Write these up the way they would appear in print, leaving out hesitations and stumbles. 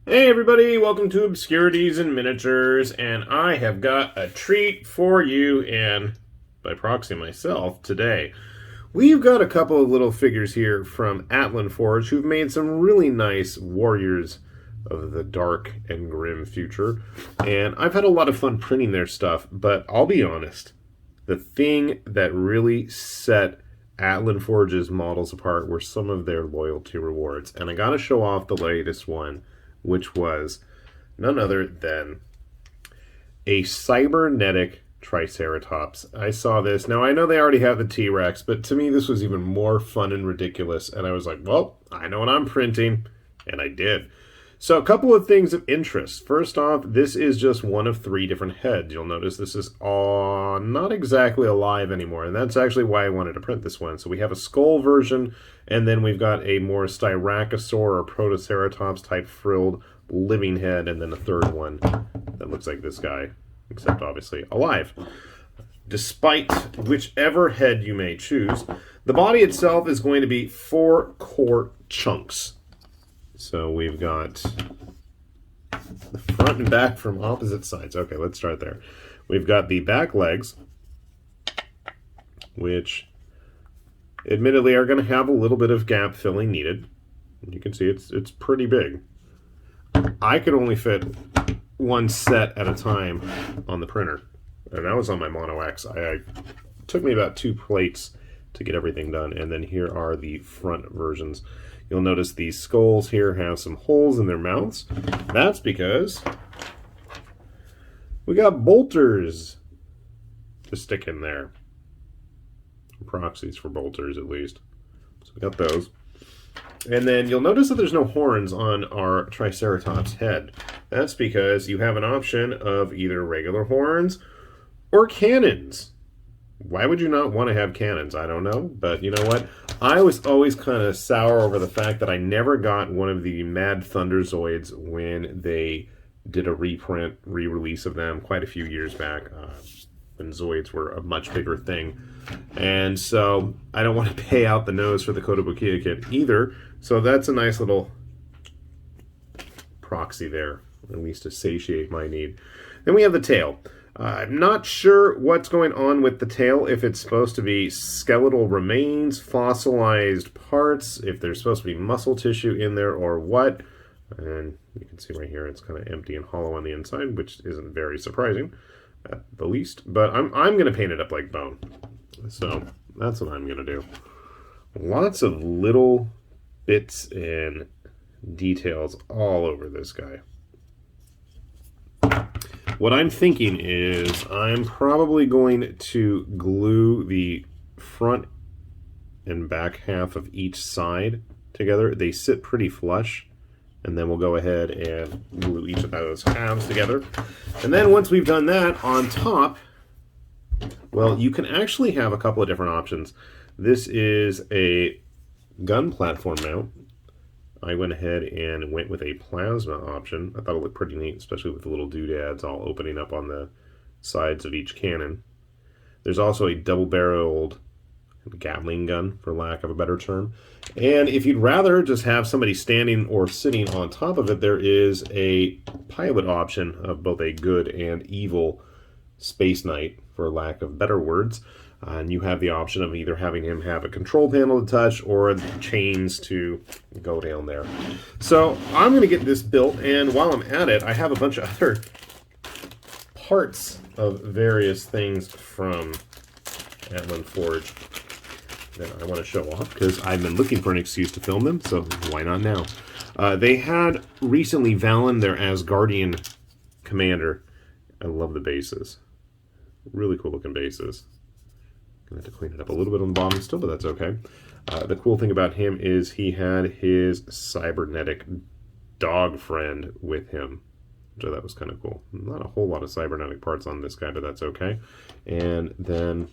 Hey everybody, welcome to Obscurities and Miniatures, and I have got a treat for you and, by proxy, myself today. We've got a couple of little figures here from Atlan Forge who've made some really nice warriors of the dark and grim future, and I've had a lot of fun printing their stuff, but I'll be honest, the thing that really set Atlan Forge's models apart were some of their loyalty rewards, and I gotta show off the latest one, which was none other than a Cybernetic Triceratops. I saw this. Now, I know they already have the T-Rex, but to me this was even more fun and ridiculous, and I was like, well, I know what I'm printing, and I did. So a couple of things of interest. First off, this is just one of 3 different heads. You'll notice this is not exactly alive anymore, and that's actually why I wanted to print this one. So we have a skull version, and then we've got a more Styracosaur or Protoceratops type frilled living head, and then a third one that looks like this guy, except obviously alive. Despite whichever head you may choose, the body itself is going to be 4 core chunks. So we've got the front and back from opposite sides. Okay, let's start there. We've got the back legs, which admittedly are going to have a little bit of gap filling needed. You can see it's pretty big. I could only fit one set at a time on the printer, and that was on my Mono X. It took me about 2 plates to get everything done, and then here are the front versions. You'll notice these skulls here have some holes in their mouths. That's because we got bolters to stick in there. Proxies for bolters, at least. So we got those. And then you'll notice that there's no horns on our Triceratops head. That's because you have an option of either regular horns or cannons. Why would you not want to have cannons? I don't know, but you know what? I was always kind of sour over the fact that I never got one of the Mad Thunderzoids when they did a reprint, re-release of them quite a few years back, when Zoids were a much bigger thing. And so I don't want to pay out the nose for the Kotobukiya kit either, so that's a nice little proxy there, at least to satiate my need. Then we have the tail. I'm not sure what's going on with the tail, if it's supposed to be skeletal remains, fossilized parts, if there's supposed to be muscle tissue in there or what. And you can see right here it's kind of empty and hollow on the inside, which isn't very surprising at the least. But I'm going to paint it up like bone. So that's what I'm going to do. Lots of little bits and details all over this guy. What I'm thinking is I'm probably going to glue the front and back half of each side together. They sit pretty flush, and then we'll go ahead and glue each of those halves together. And then once we've done that, on top, well, you can actually have a couple of different options. This is a gun platform mount. I went ahead and went with a plasma option. I thought it looked pretty neat, especially with the little doodads all opening up on the sides of each cannon. There's also a double-barreled Gatling gun, for lack of a better term. And if you'd rather just have somebody standing or sitting on top of it, there is a pilot option of both a good and evil Space Knight, for lack of better words. And you have the option of either having him have a control panel to touch or chains to go down there. So I'm going to get this built, and while I'm at it, I have a bunch of other parts of various things from Atlan Forge that I want to show off, because I've been looking for an excuse to film them, so why not now? They had recently Valen, their Asgardian commander. I love the bases. Really cool looking bases. Gonna have to clean it up a little bit on the bottom still, but that's okay. The cool thing about him is he had his cybernetic dog friend with him, which I thought was kind of cool. Not a whole lot of cybernetic parts on this guy, but that's okay. And then,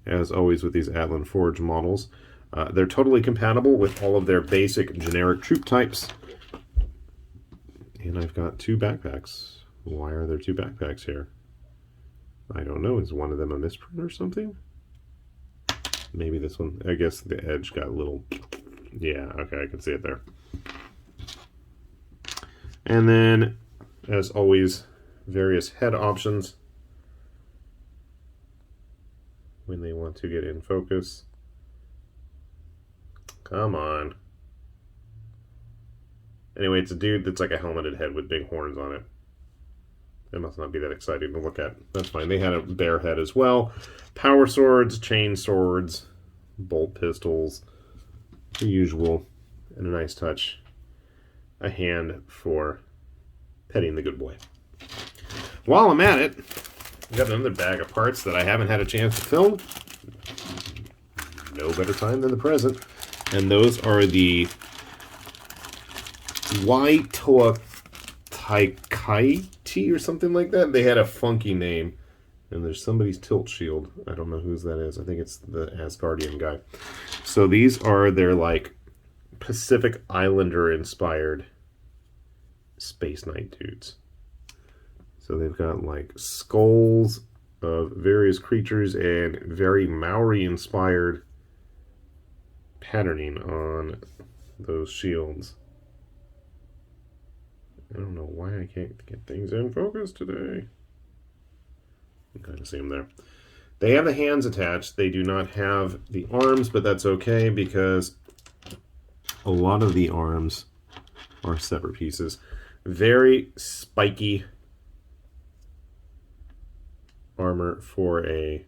as always with these Atlan Forge models, they're totally compatible with all of their basic generic troop types. And I've got 2 backpacks. Why are there 2 backpacks here? I don't know. Is one of them a misprint or something? Maybe this one. I guess the edge got a little... Yeah, okay, I can see it there. And then, as always, various head options when they want to get in focus. Come on. Anyway, it's a dude that's like a helmeted head with big horns on it. It must not be that exciting to look at. That's fine. They had a bear head as well. Power swords, chain swords, bolt pistols, the usual, and a nice touch. A hand for petting the good boy. While I'm at it, I've got another bag of parts that I haven't had a chance to film. No better time than the present. And those are the Waitoa-Taikaiti or something like that. They had a funky name. And there's somebody's tilt shield. I don't know whose that is. I think it's the Asgardian guy. So these are their like Pacific Islander inspired Space Knight dudes. So they've got like skulls of various creatures and very Maori inspired patterning on those shields. I don't know why I can't get things in focus today. You can kind of see them there. They have the hands attached. They do not have the arms, but that's okay because a lot of the arms are separate pieces. Very spiky armor for a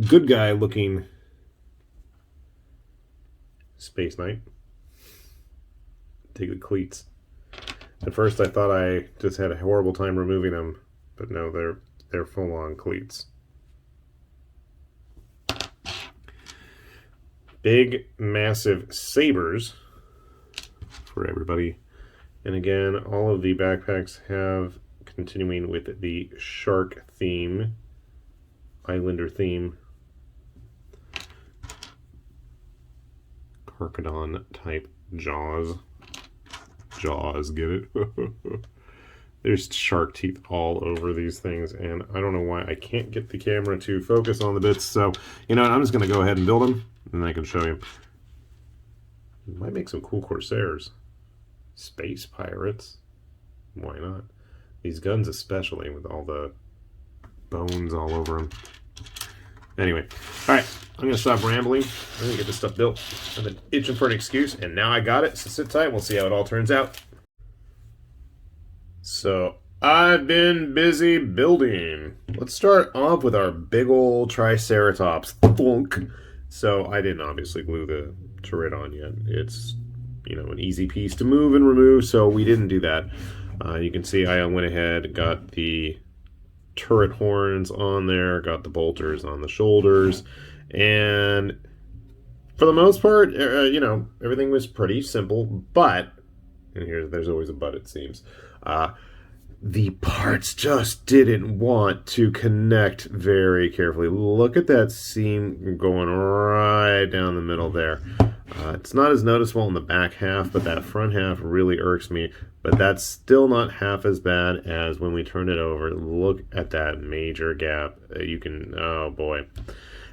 good guy looking Space Knight. Take the cleats. At first I thought I just had a horrible time removing them, but no, they're full-on cleats. Big, massive sabers for everybody. And again, all of the backpacks have, continuing with the shark theme, Islander theme, Carcadon type jaws. Jaws, get it? There's shark teeth all over these things, and I don't know why I can't get the camera to focus on the bits, so, you know what, I'm just going to go ahead and build them, and I can show you. Might make some cool Corsairs. Space pirates. Why not? These guns especially, with all the bones all over them. Anyway, alright, I'm going to stop rambling. I'm going to get this stuff built. I've been itching for an excuse, and now I got it, so sit tight, we'll see how it all turns out. So, I've been busy building. Let's start off with our big old Triceratops. Thunk. So, I didn't obviously glue the turret on yet. It's, you know, an easy piece to move and remove, so we didn't do that. You can see I went ahead, got the turret horns on there, got the bolters on the shoulders, and for the most part, you know, everything was pretty simple, but, and there's always a but it seems, the parts just didn't want to connect very carefully. Look at that seam going right down the middle there. It's not as noticeable in the back half, but that front half really irks me. But that's still not half as bad as when we turn it over. Look at that major gap. You can, oh boy.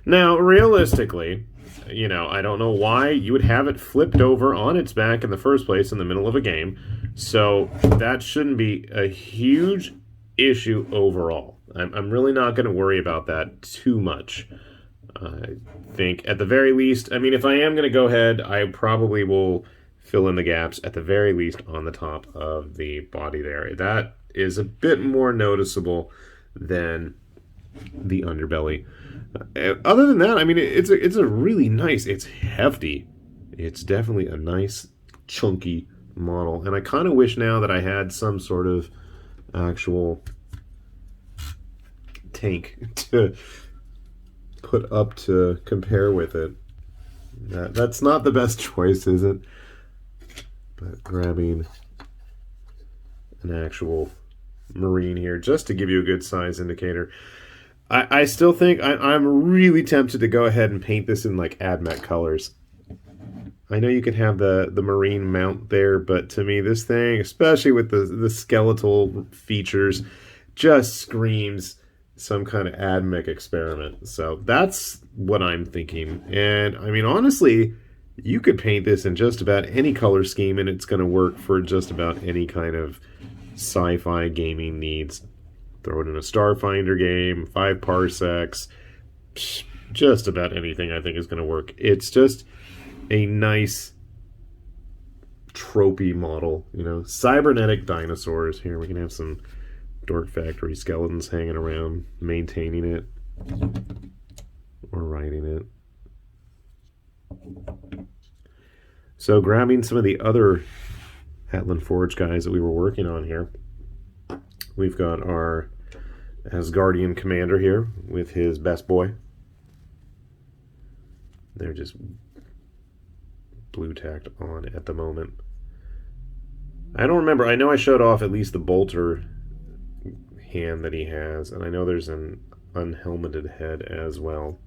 Now, realistically, you know, I don't know why you would have it flipped over on its back in the first place in the middle of a game. So that shouldn't be a huge issue overall. I'm really not going to worry about that too much. I think at the very least, I mean, if I am going to go ahead, I probably will fill in the gaps at the very least on the top of the body there. That is a bit more noticeable than the underbelly. Other than that, I mean, it's a really nice, it's hefty. It's definitely a nice, chunky model. And I kind of wish now that I had some sort of actual tank to put up to compare with it. That's not the best choice, is it? But grabbing an actual Marine here, just to give you a good size indicator. I still think I'm really tempted to go ahead and paint this in like AdMech colors. I know you can have the Marine mount there, but to me this thing, especially with the skeletal features, just screams some kind of AdMech experiment. So that's what I'm thinking. And I mean, honestly, You could paint this in just about any color scheme, and it's going to work for just about any kind of sci-fi gaming needs. Throw it in a Starfinder game, 5 parsecs, just about anything I think is going to work. It's just a nice tropey model, you know. Cybernetic dinosaurs. Here we can have some Dork Factory skeletons hanging around, maintaining it or riding it. So grabbing some of the other Atlan Forge guys that we were working on here, we've got our Asgardian commander here with his best boy. They're just blue tacked on at the moment. I don't remember. I know I showed off at least the bolter hand that he has, and I know there's an unhelmeted head as well.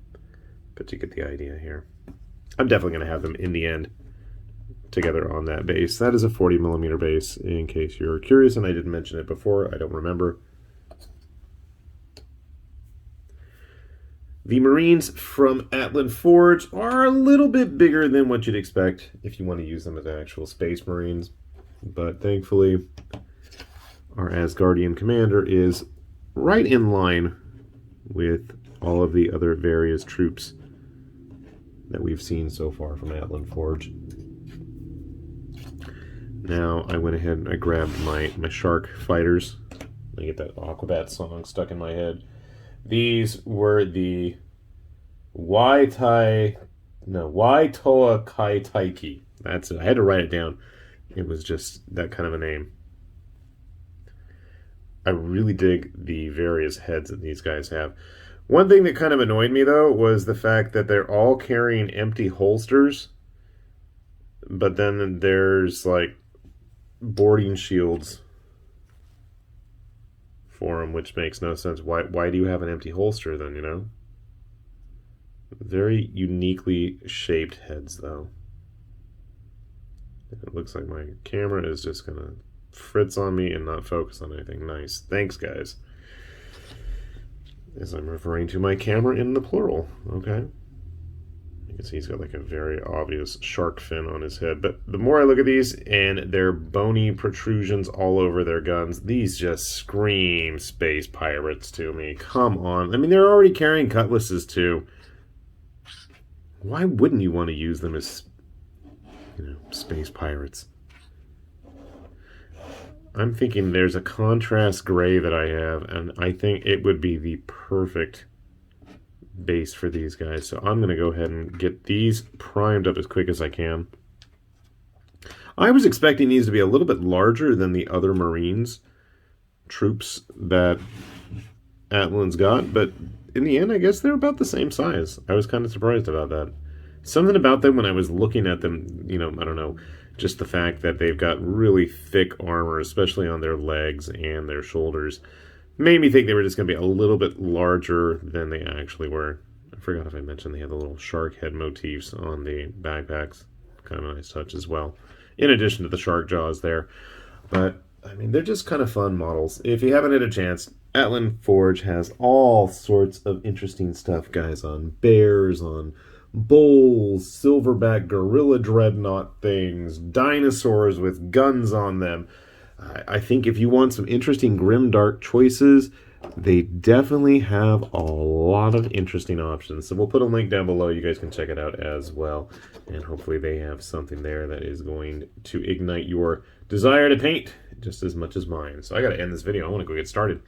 But you get the idea here. I'm definitely going to have them in the end together on that base. That is a 40mm base, in case you're curious, and I didn't mention it before. I don't remember. The Marines from Atlan Forge are a little bit bigger than what you'd expect if you want to use them as actual Space Marines. But thankfully, our Asgardian commander is right in line with all of the other various troops that we've seen so far from Atlan Forge. Now I went ahead and I grabbed my shark fighters. I get that Aquabat song stuck in my head. These were the Waitoa Kai Taiki. That's it. I had to write it down. It was just that kind of a name. I really dig the various heads that these guys have. One thing that kind of annoyed me, though, was the fact that they're all carrying empty holsters, but then there's, like, boarding shields for them, which makes no sense. Why do you have an empty holster, then, you know? Very uniquely shaped heads, though. It looks like my camera is just going to fritz on me and not focus on anything. Nice. Thanks, guys. As I'm referring to my camera in the plural. Okay. You can see he's got like a very obvious shark fin on his head. But the more I look at these and their bony protrusions all over their guns, these just scream space pirates to me. Come on. I mean, they're already carrying cutlasses too. Why wouldn't you want to use them as, you know, space pirates? I'm thinking there's a contrast gray that I have, and I think it would be the perfect base for these guys. So I'm going to go ahead and get these primed up as quick as I can. I was expecting these to be a little bit larger than the other Marines troops that Atlan's got, but in the end, I guess they're about the same size. I was kind of surprised about that. Something about them when I was looking at them, you know, I don't know, just the fact that they've got really thick armor, especially on their legs and their shoulders, made me think they were just going to be a little bit larger than they actually were. I forgot if I mentioned they had the little shark head motifs on the backpacks. Kind of a nice touch as well, in addition to the shark jaws there. But, I mean, they're just kind of fun models. If you haven't had a chance, Atlan Forge has all sorts of interesting stuff, guys, on bears, on bulls, silverback gorilla dreadnought things, dinosaurs with guns on them. I think if you want some interesting grimdark choices, they definitely have a lot of interesting options. So we'll put a link down below. You guys can check it out as well. And hopefully they have something there that is going to ignite your desire to paint just as much as mine. So I got to end this video. I want to go get started.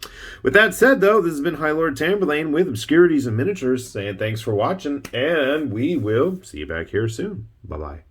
With that said, though, this has been High Lord Tamberlane with Obscurities and Miniatures saying thanks for watching, and we will see you back here soon. Bye-bye.